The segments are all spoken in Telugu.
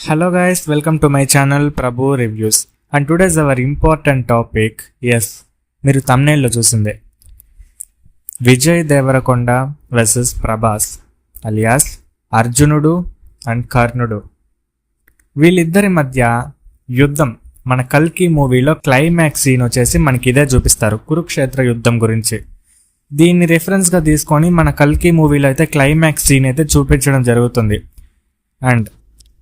Hello guys, welcome to my channel Prabhu Reviews. And today's our important topic. Yes, మీరు thumbnail లో చూసిందే విజయ్ దేవరకొండ వర్సెస్ ప్రభాస్ అలియాస్ అర్జునుడు అండ్ కర్ణుడు. వీళ్ళిద్దరి మధ్య యుద్ధం మన కల్కి మూవీలో క్లైమాక్స్ సీన్ వచ్చేసి మనకి ఇదే చూపిస్తారు, కురుక్షేత్ర యుద్ధం గురించి. దీన్ని రిఫరెన్స్గా తీసుకొని మన కల్కి మూవీలో అయితే క్లైమాక్స్ సీన్ అయితే చూపించడం జరుగుతుంది. అండ్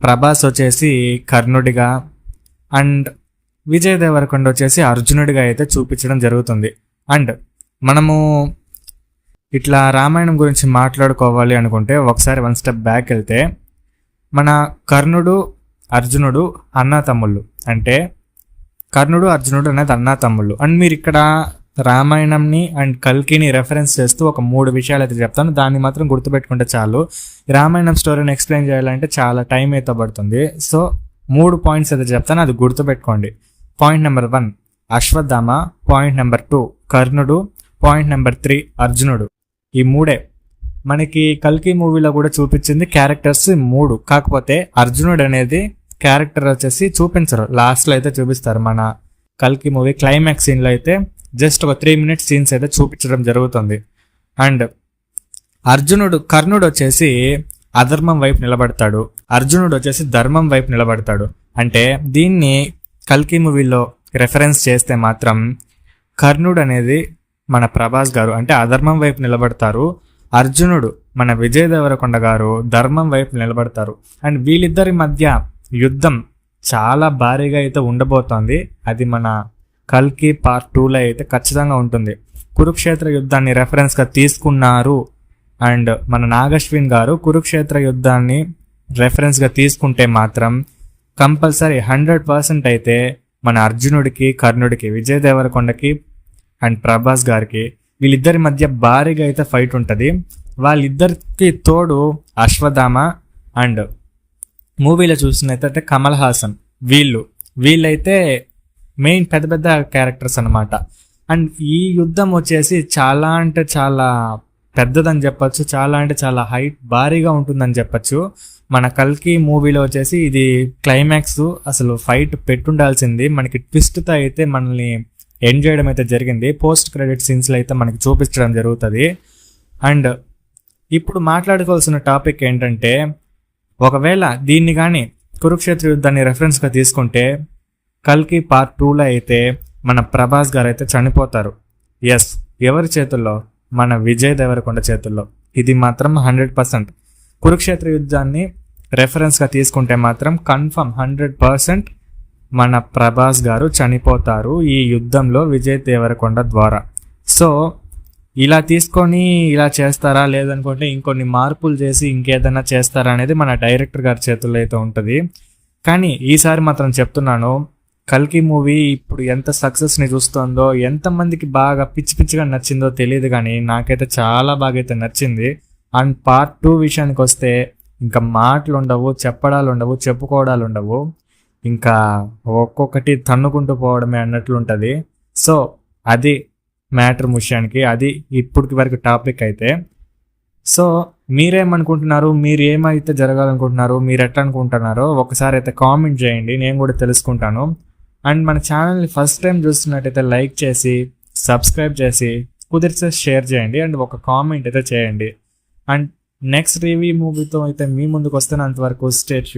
ప్రభాస్ వచ్చేసి కర్ణుడిగా అండ్ విజయ్ దేవరకొండ వచ్చేసి అర్జునుడిగా అయితే చూపించడం జరుగుతుంది. అండ్ మనము ఇట్లా రామాయణం గురించి మాట్లాడుకోవాలి అనుకుంటే ఒకసారి వన్ స్టెప్ బ్యాక్ వెళ్తే మన కర్ణుడు అర్జునుడు అన్నా తమ్ముళ్ళు, అంటే కర్ణుడు అర్జునుడు అనేది అన్నా తమ్ముళ్ళు. అండ్ మీరు ఇక్కడ రామాయణంని అండ్ కల్కిని రెఫరెన్స్ చేస్తూ ఒక 3 విషయాలు అయితే చెప్తాను, దాన్ని మాత్రం గుర్తుపెట్టుకుంటే చాలు. రామాయణం స్టోరీని ఎక్స్ప్లెయిన్ చేయాలంటే చాలా టైం అయితే పడుతుంది. సో 3 పాయింట్స్ అయితే చెప్తాను, అది గుర్తుపెట్టుకోండి. Point number 1 Ashwatthama, point number 2 కర్ణుడు, పాయింట్ నెంబర్ 3 అర్జునుడు. ఈ 3 మనకి కల్కి మూవీలో కూడా చూపించింది క్యారెక్టర్స్ 3. కాకపోతే అర్జునుడు అనేది క్యారెక్టర్ వచ్చేసి చూపించరు, లాస్ట్లో అయితే చూపిస్తారు. మన కల్కి మూవీ క్లైమాక్స్ సీన్లో అయితే జస్ట్ ఒక 3 minutes సీన్స్ అయితే చూపించడం జరుగుతుంది. అండ్ కర్ణుడు వచ్చేసి అధర్మం వైపు నిలబడతాడు, అర్జునుడు వచ్చేసి ధర్మం వైపు నిలబడతాడు. అంటే దీన్ని కల్కి మూవీలో రెఫరెన్స్ చేస్తే మాత్రం కర్ణుడు అనేది మన ప్రభాస్ గారు అంటే అధర్మం వైపు నిలబడతారు, అర్జునుడు మన విజయ్ దేవరకొండ గారు ధర్మం వైపు నిలబడతారు. అండ్ వీళ్ళిద్దరి మధ్య యుద్ధం చాలా భారీగా అయితే ఉండబోతోంది. అది మన కల్కి పార్ట్ 2లో అయితే ఖచ్చితంగా ఉంటుంది. కురుక్షేత్ర యుద్ధాన్ని రెఫరెన్స్గా తీసుకున్నారు. అండ్ మన నాగశ్విన్ గారు కురుక్షేత్ర యుద్ధాన్ని రెఫరెన్స్గా తీసుకుంటే మాత్రం కంపల్సరీ 100% అయితే మన అర్జునుడికి కర్ణుడికి విజయ్ దేవరకొండకి అండ్ ప్రభాస్ గారికి వీళ్ళిద్దరి మధ్య భారీగా అయితే ఫైట్ ఉంటుంది. వాళ్ళిద్దరికి తోడు అశ్వత్థామ అండ్ మూవీలో చూసినట్టయితే కమల్ హాసన్, వీళ్ళైతే మెయిన్ పెద్ద పెద్ద క్యారెక్టర్స్ అనమాట. అండ్ ఈ యుద్ధం వచ్చేసి చాలా అంటే చాలా పెద్దదని చెప్పచ్చు, చాలా అంటే చాలా హైట్ భారీగా ఉంటుందని చెప్పచ్చు. మన కల్కి మూవీలో వచ్చేసి ఇది క్లైమాక్స్ అసలు ఫైట్ పెట్టుండాల్సింది, మనకి ట్విస్ట్తో అయితే మనల్ని ఎండ్ చేయడం అయితే జరిగింది. పోస్ట్ క్రెడిట్ సీన్స్లో అయితే మనకి చూపించడం జరుగుతుంది. అండ్ ఇప్పుడు మాట్లాడుకోవాల్సిన టాపిక్ ఏంటంటే, ఒకవేళ దీన్ని కానీ కురుక్షేత్ర యుద్ధాన్ని రెఫరెన్స్గా తీసుకుంటే కల్కి పార్ట్ 2లో అయితే మన ప్రభాస్ గారు అయితే చనిపోతారు. ఎస్, ఎవరి చేతుల్లో? మన విజయ్ దేవరకొండ చేతుల్లో. ఇది మాత్రం 100%. కురుక్షేత్ర యుద్ధాన్ని రెఫరెన్స్గా తీసుకుంటే మాత్రం కన్ఫర్మ్ 100% మన ప్రభాస్ గారు చనిపోతారు ఈ యుద్ధంలో విజయ్ దేవరకొండ ద్వారా. సో ఇలా తీసుకొని ఇలా చేస్తారా, లేదనుకుంటే ఇంకొన్ని మార్పులు చేసి ఇంకేదైనా చేస్తారా అనేది మన డైరెక్టర్ గారి చేతుల్లో అయితే ఉంటుంది. కానీ ఈసారి మాత్రం చెప్తున్నాను, కల్కి మూవీ ఇప్పుడు ఎంత సక్సెస్ని చూస్తుందో, ఎంతమందికి బాగా పిచ్చి పిచ్చిగా నచ్చిందో తెలియదు, కానీ నాకైతే చాలా బాగా అయితే నచ్చింది. అండ్ పార్ట్ 2 విషయానికి వస్తే ఇంకా మాటలు ఉండవు, చెప్పడాలు ఉండవు, చెప్పుకోవడాలు ఉండవు, ఇంకా ఒక్కొక్కటి తన్నుకుంటూ పోవడమే అన్నట్లు ఉంటుంది. సో అది మ్యాటర్ విషయానికి, అది ఇప్పటికి వరకు టాపిక్ అయితే. సో మీరేమనుకుంటున్నారు, మీరు ఏమైతే జరగాలనుకుంటున్నారు, మీరు ఎట్లా అనుకుంటున్నారో ఒకసారి అయితే కామెంట్ చేయండి, నేను కూడా తెలుసుకుంటాను. అండ్ మన ఛానల్ని ఫస్ట్ టైం చూస్తున్నట్టయితే లైక్ చేసి సబ్స్క్రైబ్ చేసి కుదిరితే షేర్ చేయండి అండ్ ఒక కామెంట్ అయితే చేయండి. అండ్ నెక్స్ట్ రివ్యూ మూవీతో అయితే మీ ముందుకు వస్తాను. అంతవరకు స్టే ట్యూన్డ్.